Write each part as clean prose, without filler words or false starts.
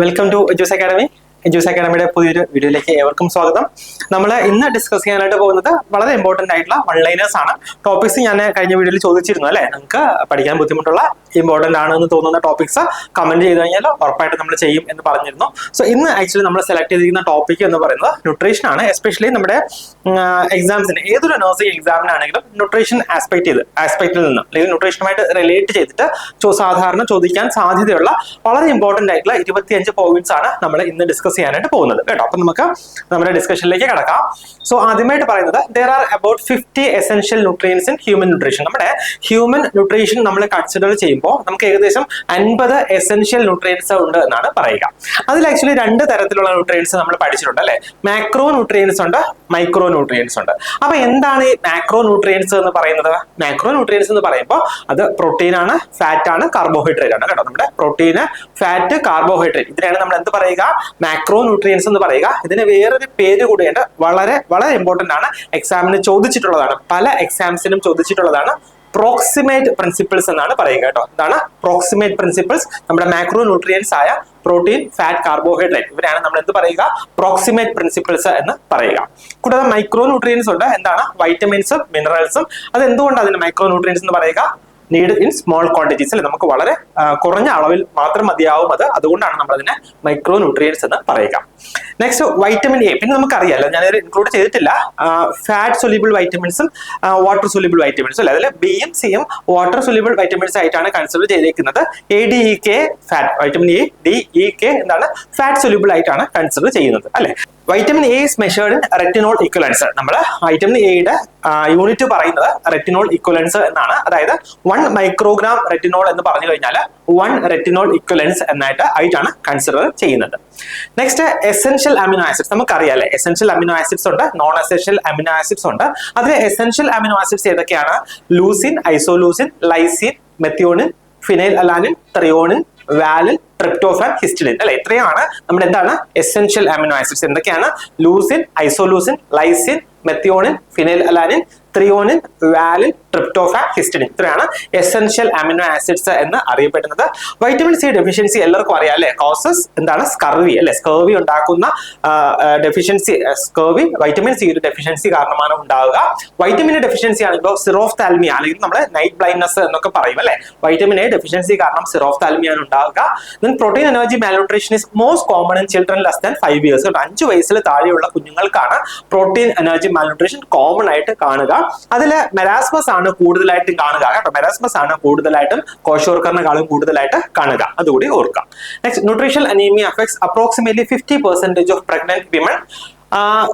Welcome to Edus academy. Edus അക്കാഡമിയുടെ പുതിയൊരു വീഡിയോയിലേക്ക് ഏവർക്കും സ്വാഗതം. നമ്മൾ ഇന്ന് ഡിസ്കസ് ചെയ്യാനായിട്ട് പോകുന്നത് വളരെ ഇമ്പോർട്ടന്റ് ആയിട്ടുള്ള വൺ ലൈനേഴ്സ് ആണ്. ടോപ്പിക്സ് ഞാൻ കഴിഞ്ഞ വീഡിയോയിൽ ചോദിച്ചിരുന്നു അല്ലെ, നിങ്ങൾക്ക് പഠിക്കാൻ ബുദ്ധിമുട്ടുള്ള ഇമ്പോർട്ടന്റ് ആണ് എന്ന് തോന്നുന്ന ടോപ്പിക്സ് കമന്റ് ചെയ്ത് കഴിഞ്ഞാൽ ഉറപ്പായിട്ട് നമ്മൾ ചെയ്യും എന്ന് പറഞ്ഞിരുന്നു. സോ ഇന്ന് ആക്ച്വലി നമ്മൾ സെലക്ട് ചെയ്തിരിക്കുന്ന ടോപ്പിക് എന്ന് പറയുന്നത് ന്യൂട്രീഷൻ ആണ്. എസ്പെഷ്യലി നമ്മുടെ എക്സാംസിന് ഏതൊരു നഴ്സിംഗ് എക്സാമിനാണെങ്കിലും ന്യൂട്രീഷൻ ആസ്പെക്റ്റിൽ നിന്ന് അല്ലെങ്കിൽ ന്യൂട്രീഷനുമായിട്ട് റിലേറ്റ് ചെയ്തിട്ട് സാധാരണ ചോദിക്കാൻ സാധ്യതയുള്ള വളരെ ഇമ്പോർട്ടന്റ് ആയിട്ടുള്ള 25 പോയിന്റ്സ് ആണ് നമ്മൾ ഇന്ന് ഡിസ്കസ് ചെയ്യാനായിട്ട് പോകുന്നത് കേട്ടോ. അപ്പൊ നമുക്ക് നമ്മുടെ ഡിസ്കഷനിലേക്ക് കടക്കാം. സോ ആദ്യമായിട്ട് പറയുന്നത് there are about 50 essential nutrients in human nutrition. നമ്മുടെ ഹ്യൂമൻ ന്യൂട്രീഷൻ നമ്മൾ കൺസിഡർ ചെയ്യുമ്പോൾ നമുക്ക് ഏകദേശം 50 എസെൻഷ്യൽ ന്യൂട്രിയൻസ് ഉണ്ട് എന്നാണ് പറയുക. അതിൽ ആക്ച്വലി രണ്ട് തരത്തിലുള്ള ന്യൂട്രിയൻസ് നമ്മൾ പഠിച്ചിട്ടുണ്ട് അല്ലെ. മാക്രോ ന്യൂട്രിയൻസ് ഉണ്ട്, മൈക്രോ ന്യൂട്രിയൻസ് ഉണ്ട്. അപ്പൊ എന്താണ് ഈ മാക്രോ ന്യൂട്രിയൻസ് എന്ന് പറയുന്നത്? മാക്രോ ന്യൂട്രിയൻസ് എന്ന് പറയുമ്പോൾ അത് പ്രോട്ടീൻ ആണ്, ഫാറ്റ് ആണ്, കാർബോഹൈഡ്രേറ്റ് ആണ് കേട്ടോ. നമ്മുടെ പ്രോട്ടീന്, ഫാറ്റ്, കാർബോഹൈഡ്രേറ്റ് ഇതിനാണ് നമ്മൾ എന്ത് പറയുക? മാക്രോ ന്യൂട്രിയൻസ് എന്ന് പറയുക. ഇതിന് വേറൊരു പേര് കൂടിയുണ്ട്, വളരെ വളരെ ഇമ്പോർട്ടന്റ് ആണ്, എക്സാമിന് ചോദിച്ചിട്ടുള്ളതാണ്, പല എക്സാംസിനും ചോദിച്ചിട്ടുള്ളതാണ്. പ്രോക്സിമേറ്റ് പ്രിൻസിപ്പിൾസ് എന്നാണ് പറയുക കേട്ടോ. എന്താണ് പ്രോക്സിമേറ്റ് പ്രിൻസിപ്പിൾസ്? നമ്മുടെ മാക്രോ ന്യൂട്രിയൻസ് ആയ പ്രോട്ടീൻ, ഫാറ്റ്, കാർബോഹൈഡ്രേറ്റ് ഇവരാണ് നമ്മൾ എന്ത് പറയുക? പ്രോക്സിമേറ്റ് പ്രിൻസിപ്പിൾസ് എന്ന് പറയുക. കൂടാതെ മൈക്രോ ന്യൂട്രിയൻസ് ഉണ്ട്. എന്താണ്? വൈറ്റമിൻസും മിനറൽസും. അത് എന്തുകൊണ്ടാണ് അതിന് മൈക്രോ ന്യൂട്രിയൻസ് എന്ന് പറയുക? നീഡ് ഇൻ സ്മോൾ ക്വാണ്ടിറ്റീസ് അല്ലെ, നമുക്ക് വളരെ കുറഞ്ഞ അളവിൽ മാത്രം മതിയാവും അത്, അതുകൊണ്ടാണ് നമ്മൾ അതിനെ മൈക്രോ ന്യൂട്രിയൻസ് എന്ന് പറയുക. Next vitamin A. പിന്നെ നമുക്കറിയാലോ, ഞാൻ ഇൻക്ലൂഡ് ചെയ്തിട്ടില്ല, ഫാറ്റ് സൊല്യൂബിൾ വൈറ്റമിൻസും വാട്ടർ സൊല്യൂബിൾ വൈറ്റമിൻസും അല്ലെ. അതിൽ ബിയും സിയും വാട്ടർ സൊല്യൂബിൾ വൈറ്റമിൻസ് ആയിട്ടാണ് കൺസിഡർ ചെയ്തിരിക്കുന്നത്. ADEK fat, vitamin A, DEK എന്താണ്? ഫാറ്റ് സൊല്യൂബിൾ ആയിട്ടാണ് കൺസിഡർ ചെയ്യുന്നത് അല്ലെ. Vitamin A is measured in retinol ഇക്വലൻസ്. നമ്മൾ വൈറ്റമിൻ എയുടെ യൂണിറ്റ് പറയുന്നത് റെറ്റിനോൾ ഇക്വലൻസ് എന്നാണ്. അതായത് 1 മൈക്രോഗ്രാം റെറ്റിനോൾ എന്ന് പറഞ്ഞു കഴിഞ്ഞാൽ 1 റെറ്റിനോൾ ഇക്വലൻസ് ആയിട്ടാണ് കൺസിഡർ ചെയ്യുന്നത്. Next essential amino acids. നമുക്കറിയാം അല്ലെ, എസെൻഷ്യൽ അമിനോ ആസിഡ്സ് ഉണ്ട്, നോൺ എസെൻഷ്യൽ അമിനോ ആസിഡ്സ് ഉണ്ട്. അതിൽ എസെൻഷ്യൽ അമിനോ ആസിഡ്സ് ഏതൊക്കെയാണ്? Leucine, isoleucine, lysine, methionine, phenylalanine, threonine, valine, tryptophan, histidine അല്ലെ. ഇത്രയാണ് നമ്മുടെ എന്താണ് എസെൻഷ്യൽ അമിനോ ആസിഡ്സ്. എന്തൊക്കെയാണ്? Leucine, isoleucine, lysine, methionine, phenylalanine, threonine, valine, tryptophan, histidine. ഇത്രയാണ് എസെൻഷ്യൽ അമിനോ ആസിഡ്സ് എന്ന് അറിയപ്പെടുന്നത്. വൈറ്റമിൻ സി ഡെഫിഷ്യൻസി എല്ലാവർക്കും അറിയാം അല്ലെ. കോസസ് എന്താണ്? സ്കർവി അല്ലെ. സ്കർവി ഉണ്ടാക്കുന്ന deficiency, scurvy vitamin C deficiency കാരണമാണ് ഉണ്ടാവുക. വൈറ്റമിൻ ഡെഫിഷ്യൻസി ആണെങ്കിൽ സിറോഫ്താൽമിയ അല്ലെങ്കിൽ നമ്മൾ നൈറ്റ് ബ്ലൈൻഡ്നെസ് എന്നൊക്കെ പറയും അല്ലെ. വൈറ്റമിൻ എ ഡെഫിഷ്യൻസി കാരണം സിറോഫ്താൽമിയാണ് ഉണ്ടാവുക. Protein energy malnutrition is most common in children less than 5 years. 5 വയസ്സിൽ താഴെയുള്ള കുഞ്ഞുങ്ങൾക്കാണ് പ്രോട്ടീൻ എനർജി മാൽന്യൂട്രീഷൻ കോമൺ ആയിട്ട് കാണുക. അതില് മെരാസ്മസ് ആണ് കൂടുതലായിട്ടും കാണുക കേട്ടോ. മെരാസ്മസ് ആണ് കൂടുതലായിട്ടും കോശോർക്കറിനെക്കാളും കൂടുതലായിട്ട് കാണുക, അതുകൂടി ഓർക്കാം. Next, nutritional anaemia affects approximately 50% of pregnant women.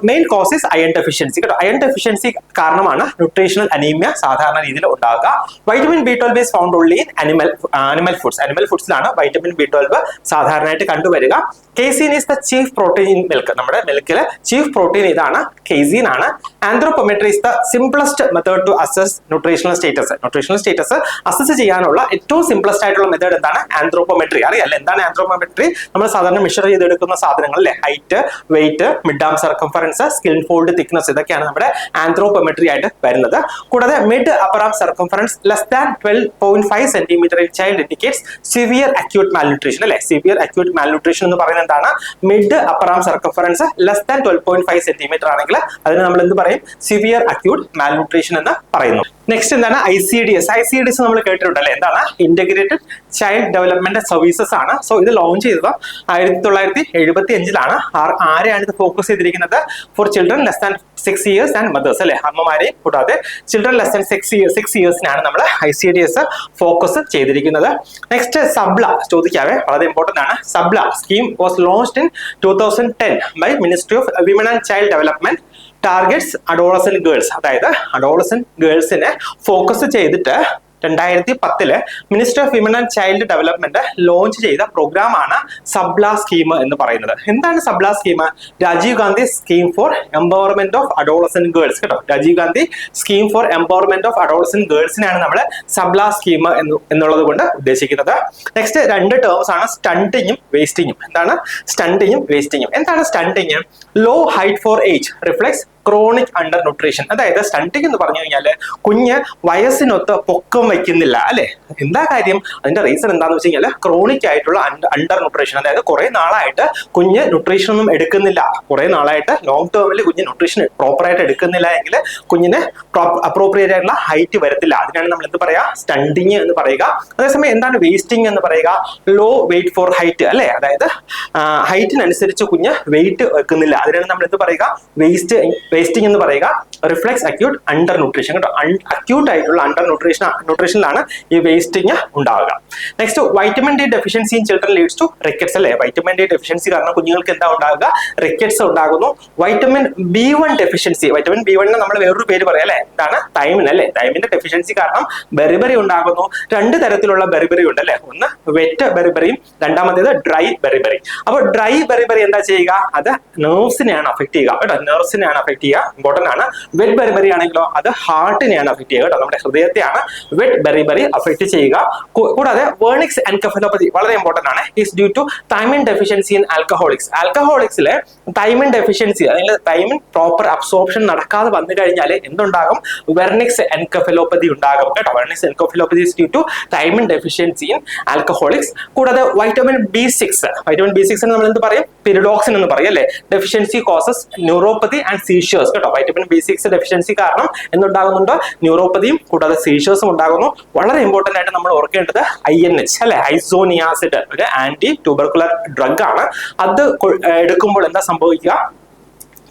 Main cause is iron deficiency കേട്ടോ. അയൺ ഡെഫിഷ്യൻസി കാരണമാണ് ന്യൂട്രീഷണൽ അനീമിയ സാധാരണ രീതിയിൽ ഉണ്ടാകുക. Vitamin B12 is found only in animal foods. Animal ഫുഡ്സിലാണ് വൈറ്റമിൻ B12 സാധാരണയായിട്ട് കണ്ടുവരിക. Casein is the chief protein in milk. നമ്മുടെ മിൽക്കിലെ ചീഫ് പ്രോട്ടീൻ ഇതാണ്, കേസീൻ ആണ്. Anthropometry is the simplest method to assess nutritional status. Nutritional status assess ചെയ്യാനുള്ള ഏറ്റവും simplest ആയിട്ടുള്ള മെത്തേഡ് എന്താണ്? ആന്ത്രോപോമെട്രി. അറിയാലോ എന്താണ് ആന്ത്രോപോമെട്രി? നമ്മൾ സാധാരണ മെഷർ ചെയ്തെടുക്കുന്ന സാധനങ്ങൾ അല്ലെ. ഹൈറ്റ്, വെയിറ്റ്, മിഡ് ആം സർക്കംഫറൻസ്, സ്കിൻ ഫോൾഡ് തിക്നെസ്, ഇതൊക്കെയാണ് നമ്മുടെ ആന്ത്രോപോമെട്രി ആയിട്ട് വരുന്നത്. കൂടാതെ mid upper am circumference less than 12.5 centimetre in child indicates severe acute malnutrition അല്ലെ. സിവിയർ അക്യൂട്ട് മാൽന്യൂട്രീഷൻ എന്ന് പറയുന്നത് എന്താണ്? മിഡ് അപ്പർ ആം സർക്കംഫറൻസ് ലെസ് ദാൻ 12.5 സെന്റിമീറ്റർ ആണെങ്കിൽ അതിന് നമ്മൾ എന്ത് പറയും? സിവിയർ അക്യൂട്ട് മാൽന്യൂട്രീഷൻ എന്ന് പറയുന്നു. നെക്സ്റ്റ് എന്താണ്? ICDS. ICDS നമ്മൾ കേട്ടിട്ടുണ്ട് അല്ലെ. എന്താണ്? ഇന്റഗ്രേറ്റഡ് ചൈൽഡ് ഡെവലപ്മെന്റ് സർവീസസ് ആണ്. സോ ഇത് ലോഞ്ച് ചെയ്തത് 1975-ലാണ്. ആരെയാണ് ഇത് ഫോക്കസ് ചെയ്തിരിക്കുന്നത്? For children less than 6 years and mothers അല്ലെ. അമ്മമാരെയും കൂടാതെ ചിൽഡ്രൻ ലെസ് ദാൻ 6 ഇയേഴ്സിനാണ് നമ്മൾ ICDS ഫോക്കസ് ചെയ്തിരിക്കുന്നത്. നെക്സ്റ്റ്, സബ്ല ചോദിക്കാവേ, വളരെ ഇമ്പോർട്ടന്റ് ആണ്. Sabla scheme was launched in 2010 by ministry of women and child development. Targets adolescent girls. അതായത് അഡോളസന്റ് ഗേൾസിനെ ഫോക്കസ് ചെയ്തിട്ട് 2010 minister of women and child development launch ചെയ്ത പ്രോഗ്രാം ആണ് സബ്ല സ്കീം എന്ന് പറയുന്നത്. എന്താണ് Sabla scheme? Rajiv Gandhi scheme for empowerment of adolescent girls കേട്ടോ. Rajiv Gandhi scheme for empowerment of adolescent ഗേൾസിനാണ് നമ്മൾ സബ്ല സ്കീം എന്നുള്ളത് കൊണ്ട് ഉദ്ദേശിക്കുന്നത്. നെക്സ്റ്റ്, 2 ടേംസ് ആണ്, സ്റ്റണ്ടിങ്ങും വേസ്റ്റിങ്ങും. എന്താണ് സ്റ്റണ്ടിങ്ങും വേസ്റ്റിങ്ങും? എന്താണ് stunting? Low height for age reflects chronic undernutrition. അതായത് സ്റ്റണ്ടിങ് എന്ന് പറഞ്ഞു കഴിഞ്ഞാൽ കുഞ്ഞ് വയസ്സിനൊത്ത് പൊക്കം വയ്ക്കുന്നില്ല അല്ലെ. എന്താ കാര്യം? അതിന്റെ റീസൺ എന്താണെന്ന് വെച്ച് കഴിഞ്ഞാൽ ക്രോണിക് ആയിട്ടുള്ള അണ്ടർ ന്യൂട്രീഷൻ. അതായത് കുറെ നാളായിട്ട് കുഞ്ഞ് ന്യൂട്രീഷൻ ഒന്നും എടുക്കുന്നില്ല, കുറെ നാളായിട്ട് ലോങ് ടേമിൽ കുഞ്ഞ് ന്യൂട്രീഷൻ പ്രോപ്പർ ആയിട്ട് എടുക്കുന്നില്ല എങ്കിൽ കുഞ്ഞിന് അപ്രോപ്രിയേറ്റ് ആയിട്ടുള്ള ഹൈറ്റ് വരത്തില്ല. അതിനാണ് നമ്മൾ എന്ത് പറയാ? സ്റ്റണ്ടിങ് എന്ന് പറയുക. അതേസമയം എന്താണ് വേസ്റ്റിംഗ് എന്ന് പറയുക? ലോ വെയിറ്റ് ഫോർ ഹൈറ്റ് അല്ലെ. അതായത് ഹൈറ്റിനനുസരിച്ച് കുഞ്ഞ് വെയിറ്റ് വെക്കുന്നില്ല, അതിനാണ് നമ്മൾ എന്ത് പറയുക? വേസ്റ്റിംഗ് എന്ന് പറയുക. റിഫ്ലെക്സ് അക്യൂട്ട് അണ്ടർ ന്യൂട്രീഷൻ കേട്ടോ. അക്യൂട്ട് ആയിട്ടുള്ള അണ്ടർ ന്യൂട്രീഷനിലാണ് ഈ വേസ്റ്റിംഗ് ഉണ്ടാവുക. Next, vitamin D deficiency in children leads to rickets അല്ലെ. വൈറ്റമിൻ ഡി ഡെഫിഷ്യൻസി കാരണം കുഞ്ഞുങ്ങൾക്ക് എന്താ ഉണ്ടാകുക? റിക്കറ്റ്സ് ഉണ്ടാകുന്നു. Vitamin B1 deficiency, vitamin B1 നമ്മൾ വേറൊരു പേര് പറയാം അല്ലെ, എന്താണ്? തൈമിൻ അല്ലെ. തൈമിന്റെ ഡെഫിഷ്യൻസി കാരണം ബെറിബറി ഉണ്ടാകുന്നു. രണ്ട് തരത്തിലുള്ള ബെറിബറി ഉണ്ട് അല്ലെ, ഒന്ന് വെറ്റ് ബെറിബറിയും രണ്ടാമത്തേത് ഡ്രൈ ബെറിബറി. അപ്പൊ ഡ്രൈ ബെറിബറി എന്താ ചെയ്യുക? അത് നെർവ്സിനെയാണ് അഫക്ട് ചെയ്യുക കേട്ടോ, നെർവ്സിനെയാണ് അഫക്ട് ചെയ്യുക, ഇമ്പോർട്ടന്റ് ആണ്. വെറ്റ് ബെറിബറി ആണെങ്കിലോ അത് ഹാർട്ടിനെയാണ് അഫക്ട് ചെയ്യുക കേട്ടോ, നമ്മുടെ ഹൃദയത്തെയാണ് വെറ്റ് ബെറിബറി അഫക്ട് ചെയ്യുക. കൂടാതെ വേർണിക്സ് എൻകഫലോപ്പതി വളരെ ഇമ്പോർട്ടന്റ് ആണ്, is due to thiamine deficiency in alcoholics. ആൽക്കഹോളിക്സിലെ തൈമിൻ ഡെഫിഷ്യൻസി, അല്ലെങ്കിൽ തൈമിൻ പ്രോപ്പർ അബ്സോർപ്ഷൻ നടക്കാതെ വന്നു കഴിഞ്ഞാൽ എന്തുണ്ടാകും? വെർണിക്സ് എൻകഫലോപ്പതി ഉണ്ടാകും കേട്ടോ. Wernicke's encephalopathy is due to thiamine deficiency in alcoholics. കൂടാതെ വൈറ്റമിൻ B6, വൈറ്റമിൻ B6 നമ്മൾ എന്ത് പറയും? പിരിഡോക്സിൻ എന്ന് പറയും അല്ലെ. Deficiency causes neuropathy and seizures കേട്ടോ. വൈറ്റമിൻ B6 ഡെഫിഷ്യൻസി കാരണം എന്തുണ്ടാകുന്നുണ്ട്? ന്യൂറോപ്പതിയും കൂടാതെ സീഷേഴ്സും ഉണ്ടാകുന്നു. വളരെ ഇമ്പോർട്ടന്റ് ആയിട്ട് നമ്മൾ ഓർക്കേണ്ടത് INH അല്ലെ, ഐസോനിയാസിഡ്, ഒരു ആന്റി ട്യൂബർക്കുലർ ഡ്രഗ് ആണ്. അത് എടുക്കുമ്പോൾ എന്താ സംഭവിക്കുക?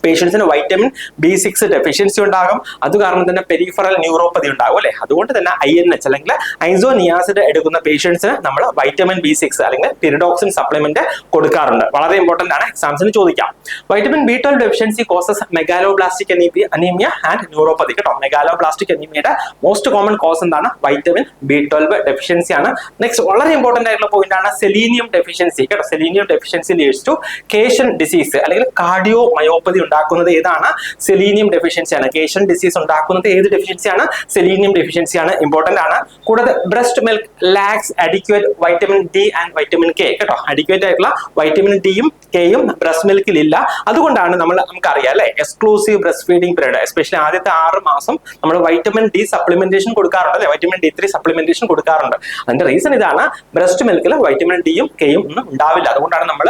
പേഷ്യൻസിന് വൈറ്റമിൻ B6 ഡെഫിഷ്യൻസി ഉണ്ടാകും. അത് കാരണം തന്നെ പെരിഫറൽ ന്യൂറോപ്പതി ഉണ്ടാകും അല്ലെ. അതുകൊണ്ട് തന്നെ INH അല്ലെങ്കിൽ ഐസോനിയാസിഡ് എടുക്കുന്ന പേഷ്യൻസിന് നമ്മൾ വൈറ്റമിൻ B6 അല്ലെങ്കിൽ പിരിഡോക്സിൻ സപ്ലിമെന്റ് കൊടുക്കാറുണ്ട്. വളരെ ഇമ്പോർട്ടന്റ് ആണ്, എക്സാംസിന് ചോദിക്കാം. Vitamin B12 deficiency causes megaloblastic anaemia and neuropathy കേട്ടോ. മെഗാലോബ്ലാസ്റ്റിക് അനീമിയയുടെ മോസ്റ്റ് കോമൺ കോസ് എന്താണ്? വൈറ്റമിൻ B12 ഡെഫിഷ്യൻസി ആണ്. നെക്സ്റ്റ്, വളരെ ഇമ്പോർട്ടന്റ് ആയിട്ടുള്ള പോയിന്റ് ആണ് സെലീനിയം ഡെഫിഷ്യൻസി കേട്ടോ. Selenium deficiency leads to Keshan disease അല്ലെങ്കിൽ കാർഡിയോ മയോപ്പതി ഉണ്ടാക്കുന്നത് ഏതാണ്? സെലീനിയം ഡെഫിഷ്യൻസി ആണ്. കേഷൻ ഡിസീസ് ഉണ്ടാക്കുന്നത് ഏത് ഡെഫിഷ്യൻസിയാണ്? സെലീനിയം ഡെഫിഷ്യൻസി ആണ്, ഇമ്പോർട്ടന്റ് ആണ്. കൂടാതെ breast milk lacks adequate vitamin D and vitamin K കേട്ടോ. അഡിക്വേറ്റ് ആയിട്ടുള്ള വൈറ്റമിൻ Dയും Kയും ബ്രസ്റ്റ് മിൽക്കിൽ ഇല്ല. അതുകൊണ്ടാണ് നമുക്കറിയാം അല്ലെ, exclusive breast feeding period, especially ആദ്യത്തെ 6 മാസം നമ്മൾ വൈറ്റമിൻ D സപ്ലിമെന്റേഷൻ കൊടുക്കാറുണ്ട് അല്ലെ, വൈറ്റമിൻ D3 സപ്ലിമെന്റേഷൻ കൊടുക്കാറുണ്ട്. അതിന്റെ റീസൺ ഇതാണ്, ബ്രസ്റ്റ് മിൽക്കിൽ വൈറ്റമിൻ Dയും Kയും ഒന്നും ഉണ്ടാവില്ല. അതുകൊണ്ടാണ് നമ്മൾ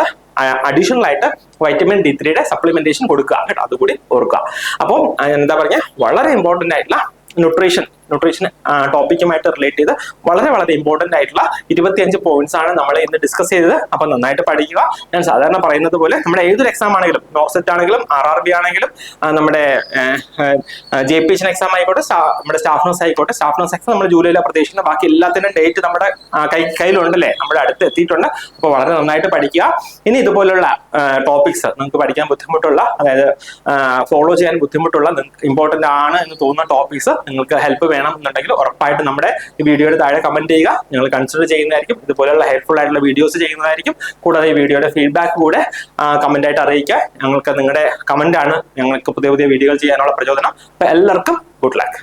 അഡീഷണൽ ആയിട്ട് വൈറ്റമിൻ D3യുടെ സപ്ലിമെന്റേഷൻ കൊടുക്കുക കേട്ടോ, അതുകൂടി ഓർക്കുക. അപ്പം എന്താ പറയുക, വളരെ ഇമ്പോർട്ടന്റ് ആയിട്ടുള്ള ന്യൂട്രീഷൻ ടോപ്പിക്കുമായിട്ട് റിലേറ്റ് ചെയ്ത് വളരെ വളരെ ഇമ്പോർട്ടന്റ് ആയിട്ടുള്ള 25 പോയിന്റ്സ് ആണ് നമ്മൾ ഇന്ന് ഡിസ്കസ് ചെയ്തത്. അപ്പൊ നന്നായിട്ട് പഠിക്കുക. ഞാൻ സാധാരണ പറയുന്നത് പോലെ നമ്മുടെ ഏതൊരു എക്സാം ആണെങ്കിലും, നോക്സെറ്റ് ആണെങ്കിലും RRB ആണെങ്കിലും നമ്മുടെ JPH എക്സാം ആയിക്കോട്ടെ, നമ്മുടെ സ്റ്റാഫ് നഴ്സ് ആയിക്കോട്ടെ, സ്റ്റാഫ് നഴ്സ് എക്സാം നമ്മൾ ജൂലൈയിലാണ് പ്രതീക്ഷിക്കുന്നത്. ബാക്കി എല്ലാത്തിനും ഡേറ്റ് നമ്മുടെ കയ്യിലുണ്ടല്ലേ, നമ്മുടെ അടുത്ത് എത്തിയിട്ടുണ്ട്. അപ്പോൾ വളരെ നന്നായിട്ട് പഠിക്കുക. ഇനി ഇതുപോലുള്ള ടോപ്പിക്സ് നിങ്ങൾക്ക് പഠിക്കാൻ ബുദ്ധിമുട്ടുള്ള, അതായത് ഫോളോ ചെയ്യാൻ ബുദ്ധിമുട്ടുള്ള, ഇമ്പോർട്ടന്റ് ആണ് എന്ന് തോന്നുന്ന ടോപ്പിക്സ് നിങ്ങൾക്ക് ഹെൽപ്പ് വേണം എന്നുണ്ടെങ്കിൽ ഉറപ്പായിട്ട് നമ്മുടെ ഈ വീഡിയോയുടെ താഴെ കമന്റ് ചെയ്യുക. ഞങ്ങൾ കൺസിഡർ ചെയ്യുന്നതായിരിക്കും, ഇതുപോലെയുള്ള ഹെൽപ്ഫുൾ ആയിട്ടുള്ള വീഡിയോസ് ചെയ്യുന്നതായിരിക്കും. കൂടാതെ ഈ വീഡിയോയുടെ ഫീഡ്ബാക്ക് കൂടെ കമന്റ് ആയിട്ട് അറിയിക്കുക. ഞങ്ങൾക്ക് നിങ്ങളുടെ കമന്റ് ആണ് ഞങ്ങൾക്ക് പുതിയ പുതിയ വീഡിയോകൾ ചെയ്യാനുള്ള പ്രചോദനം. അപ്പൊ എല്ലാവർക്കും ഗുഡ് ലക്ക്.